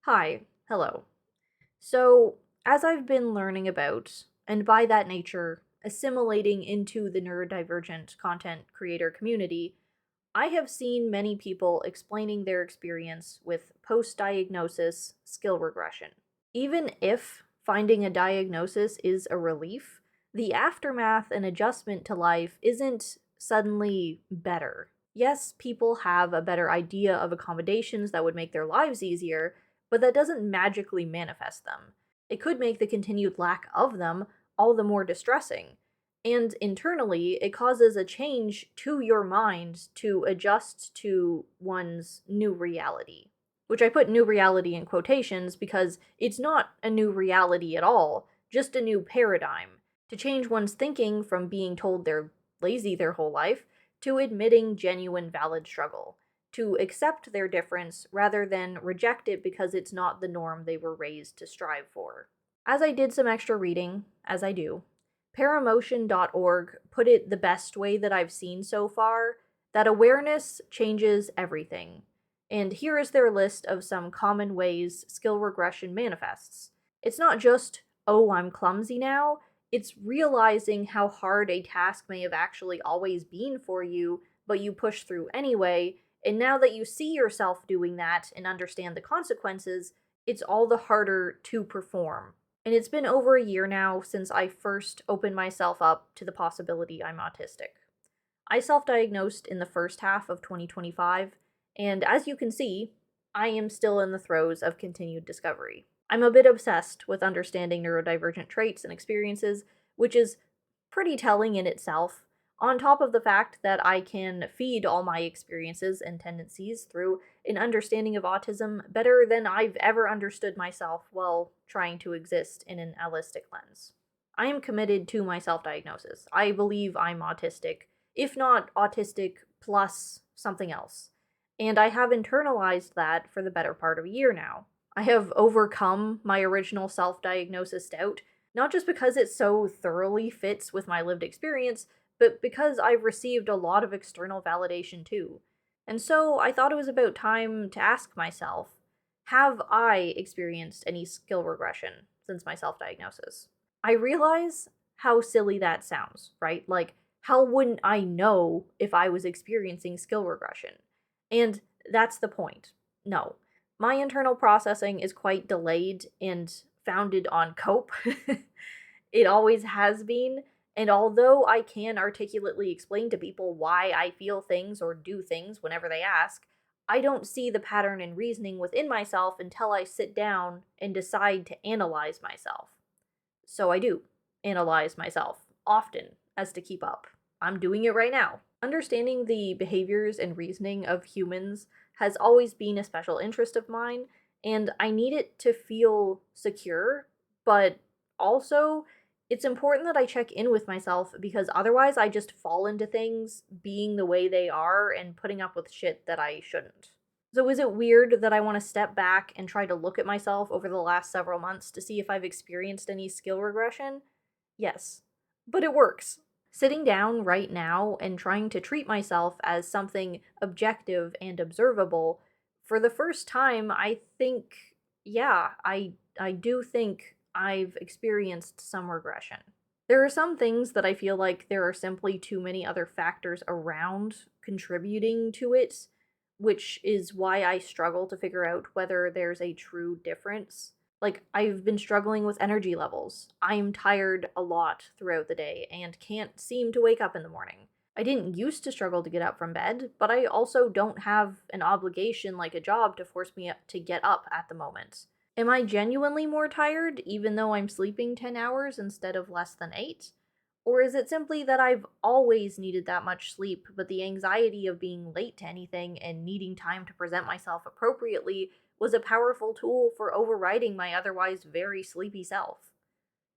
Hi, hello. So, as I've been learning about, and by that nature, assimilating into the neurodivergent content creator community, I have seen many people explaining their experience with post diagnosis skill regression. Even if finding a diagnosis is a relief, the aftermath and adjustment to life isn't suddenly better. Yes, people have a better idea of accommodations that would make their lives easier, but that doesn't magically manifest them. It could make the continued lack of them all the more distressing. And internally, it causes a change to your mind to adjust to one's new reality. Which I put new reality in quotations because it's not a new reality at all, just a new paradigm. To change one's thinking from being told they're lazy their whole life to admitting genuine valid struggle. To accept their difference rather than reject it because it's not the norm they were raised to strive for. As I did some extra reading, as I do, paramotion.org put it the best way that I've seen so far, that awareness changes everything. And here is their list of some common ways skill regression manifests. It's not just, oh, I'm clumsy now, it's realizing how hard a task may have actually always been for you, but you push through anyway, and now that you see yourself doing that and understand the consequences, it's all the harder to perform. And it's been over a year now since I first opened myself up to the possibility I'm autistic. I self diagnosed in the first half of 2025, and as you can see, I am still in the throes of continued discovery. I'm a bit obsessed with understanding neurodivergent traits and experiences, which is pretty telling in itself, on top of the fact that I can feed all my experiences and tendencies through an understanding of autism better than I've ever understood myself while trying to exist in an allistic lens. I am committed to my self diagnosis. I believe I'm autistic, if not autistic plus something else. And I have internalized that for the better part of a year now. I have overcome my original self diagnosis doubt, not just because it so thoroughly fits with my lived experience, but because I've received a lot of external validation too. And so I thought it was about time to ask myself, have I experienced any skill regression since my self diagnosis? I realize how silly that sounds, right? Like, how wouldn't I know if I was experiencing skill regression? And that's the point. No. My internal processing is quite delayed and founded on cope. It always has been. And although I can articulately explain to people why I feel things or do things whenever they ask, I don't see the pattern in reasoning within myself until I sit down and decide to analyze myself. So I do analyze myself often as to keep up. I'm doing it right now. Understanding the behaviors and reasoning of humans has always been a special interest of mine, and I need it to feel secure, but also it's important that I check in with myself because otherwise I just fall into things being the way they are and putting up with shit that I shouldn't. So is it weird that I want to step back and try to look at myself over the last several months to see if I've experienced any skill regression? Yes. But it works. Sitting down right now and trying to treat myself as something objective and observable, for the first time, I think, yeah, I do think I've experienced some regression. There are some things that I feel like there are simply too many other factors around contributing to it, which is why I struggle to figure out whether there's a true difference. Like, I've been struggling with energy levels. I'm tired a lot throughout the day and can't seem to wake up in the morning. I didn't used to struggle to get up from bed, but I also don't have an obligation like a job to force me to get up at the moment. Am I genuinely more tired even though I'm sleeping 10 hours instead of less than 8? Or is it simply that I've always needed that much sleep, but the anxiety of being late to anything and needing time to present myself appropriately was a powerful tool for overriding my otherwise very sleepy self?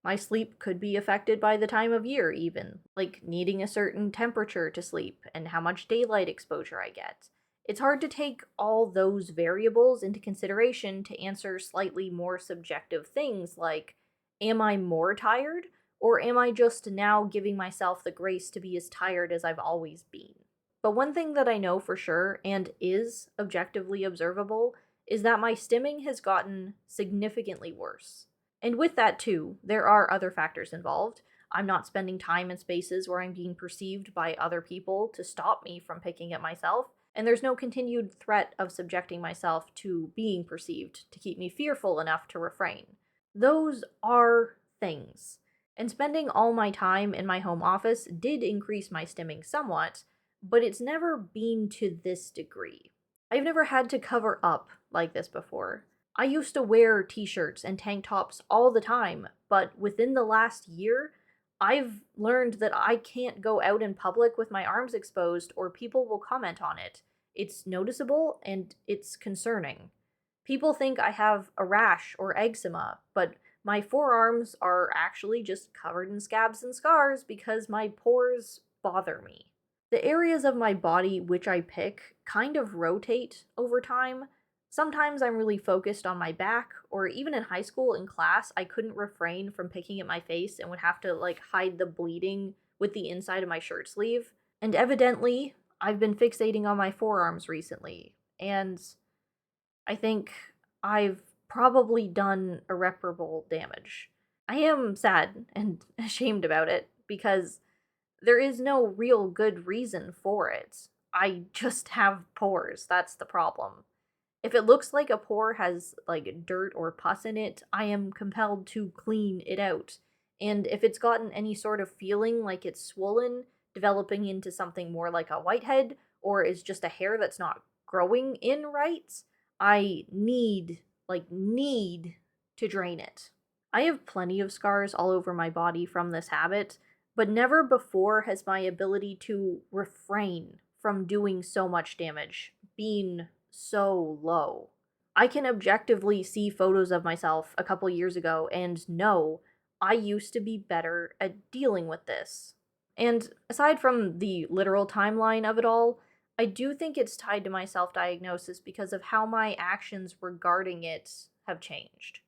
My sleep could be affected by the time of year, even, like needing a certain temperature to sleep and how much daylight exposure I get. It's hard to take all those variables into consideration to answer slightly more subjective things like, am I more tired? Or am I just now giving myself the grace to be as tired as I've always been? But one thing that I know for sure and is objectively observable is that my stimming has gotten significantly worse. And with that, too, there are other factors involved. I'm not spending time in spaces where I'm being perceived by other people to stop me from picking at myself, and there's no continued threat of subjecting myself to being perceived to keep me fearful enough to refrain. Those are things. And spending all my time in my home office did increase my stimming somewhat, but it's never been to this degree. I've never had to cover up like this before. I used to wear t shirts and tank tops all the time, but within the last year, I've learned that I can't go out in public with my arms exposed or people will comment on it. It's noticeable and it's concerning. People think I have a rash or eczema, but my forearms are actually just covered in scabs and scars because my pores bother me. The areas of my body which I pick kind of rotate over time. Sometimes I'm really focused on my back, or even in high school in class, I couldn't refrain from picking at my face and would have to hide the bleeding with the inside of my shirt sleeve. And evidently, I've been fixating on my forearms recently, and I think I've probably done irreparable damage. I am sad and ashamed about it because there is no real good reason for it. I just have pores, that's the problem. If it looks like a pore has dirt or pus in it, I am compelled to clean it out. And if it's gotten any sort of feeling like it's swollen, developing into something more like a whitehead, or is just a hair that's not growing in right, I need to drain it. I have plenty of scars all over my body from this habit, but never before has my ability to refrain from doing so much damage been so low. I can objectively see photos of myself a couple years ago and know I used to be better at dealing with this. And aside from the literal timeline of it all, I do think it's tied to my self diagnosis because of how my actions regarding it have changed.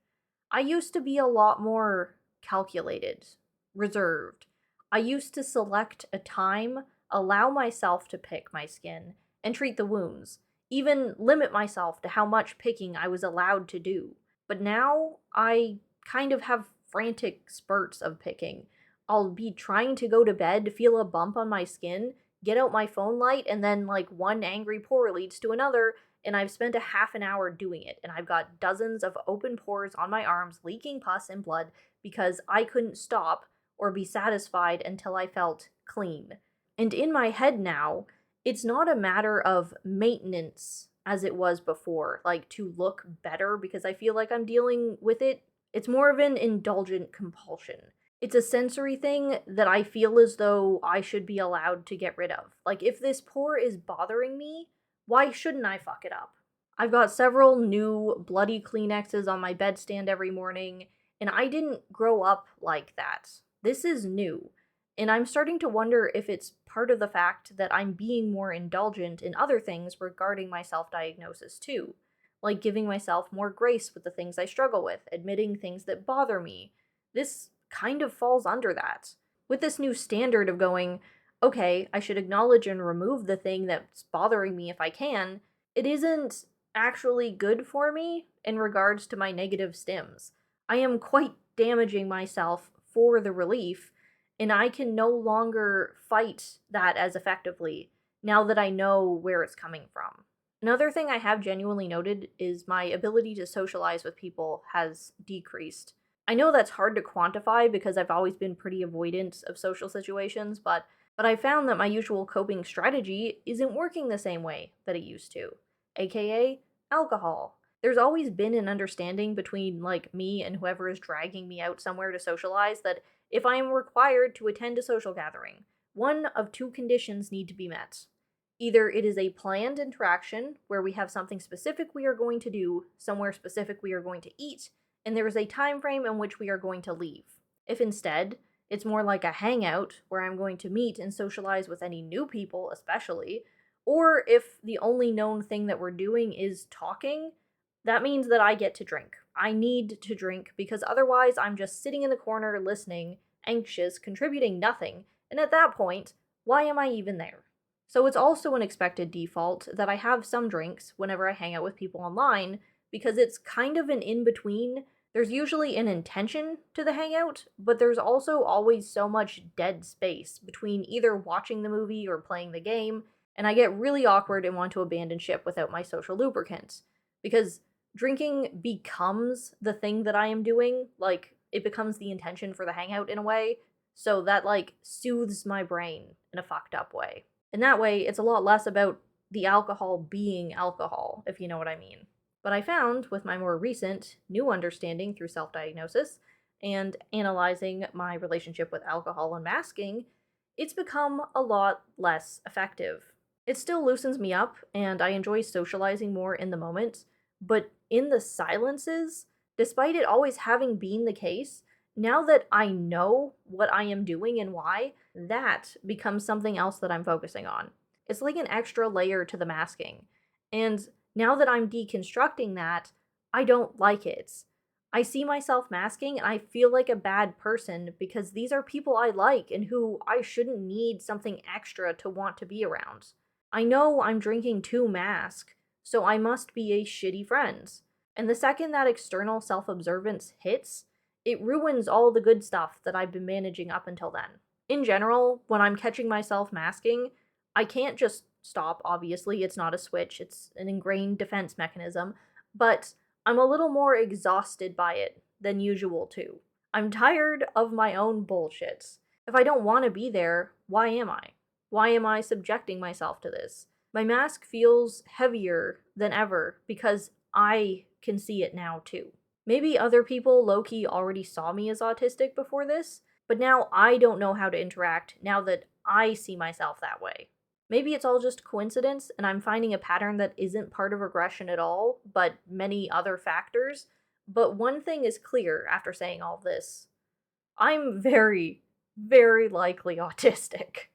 I used to be a lot more calculated, reserved. I used to select a time, allow myself to pick my skin, and treat the wounds, even limit myself to how much picking I was allowed to do. But now I kind of have frantic spurts of picking. I'll be trying to go to bed, feel a bump on my skin, get out my phone light, and then one angry pore leads to another, and I've spent a half an hour doing it, and I've got dozens of open pores on my arms leaking pus and blood because I couldn't stop or be satisfied until I felt clean. And in my head now, it's not a matter of maintenance as it was before, to look better because I feel like I'm dealing with it. It's more of an indulgent compulsion. It's a sensory thing that I feel as though I should be allowed to get rid of. If this pore is bothering me, why shouldn't I fuck it up? I've got several new bloody Kleenexes on my bedstand every morning, and I didn't grow up like that. This is new, and I'm starting to wonder if it's part of the fact that I'm being more indulgent in other things regarding my self diagnosis, too. Like giving myself more grace with the things I struggle with, admitting things that bother me. This kind of falls under that. With this new standard of going, okay, I should acknowledge and remove the thing that's bothering me if I can, it isn't actually good for me in regards to my negative stims. I am quite damaging myself for the relief, and I can no longer fight that as effectively now that I know where it's coming from. Another thing I have genuinely noted is my ability to socialize with people has decreased. I know that's hard to quantify because I've always been pretty avoidant of social situations, but I found that my usual coping strategy isn't working the same way that it used to, aka alcohol. There's always been an understanding between me and whoever is dragging me out somewhere to socialize that if I am required to attend a social gathering, one of two conditions need to be met. Either it is a planned interaction where we have something specific we are going to do, somewhere specific we are going to eat, and there is a time frame in which we are going to leave. If instead, it's more like a hangout where I'm going to meet and socialize with any new people, especially, or if the only known thing that we're doing is talking, that means that I get to drink. I need to drink because otherwise I'm just sitting in the corner listening, anxious, contributing nothing, and at that point, why am I even there? So it's also an expected default that I have some drinks whenever I hang out with people online because it's kind of an in between. There's usually an intention to the hangout, but there's also always so much dead space between either watching the movie or playing the game, and I get really awkward and want to abandon ship without my social lubricant. Because drinking becomes the thing that I am doing, like, it becomes the intention for the hangout in a way, so that, like, soothes my brain in a fucked up way. In that way, it's a lot less about the alcohol being alcohol, if you know what I mean. But I found, with my more recent new understanding through self diagnosis and analyzing my relationship with alcohol and masking, it's become a lot less effective. It still loosens me up, and I enjoy socializing more in the moment, but in the silences, despite it always having been the case, now that I know what I am doing and why, that becomes something else that I'm focusing on. It's like an extra layer to the masking. And now that I'm deconstructing that, I don't like it. I see myself masking and I feel like a bad person because these are people I like and who I shouldn't need something extra to want to be around. I know I'm drinking to mask, so I must be a shitty friend. And the second that external self observance hits, it ruins all the good stuff that I've been managing up until then. In general, when I'm catching myself masking, I can't just stop, obviously, it's not a switch, it's an ingrained defense mechanism, but I'm a little more exhausted by it than usual, too. I'm tired of my own bullshit. If I don't want to be there, why am I? Why am I subjecting myself to this? My mask feels heavier than ever because I can see it now, too. Maybe other people low key already saw me as autistic before this, but now I don't know how to interact now that I see myself that way. Maybe it's all just coincidence and I'm finding a pattern that isn't part of regression at all, but many other factors. But one thing is clear after saying all this: I'm very, very likely autistic.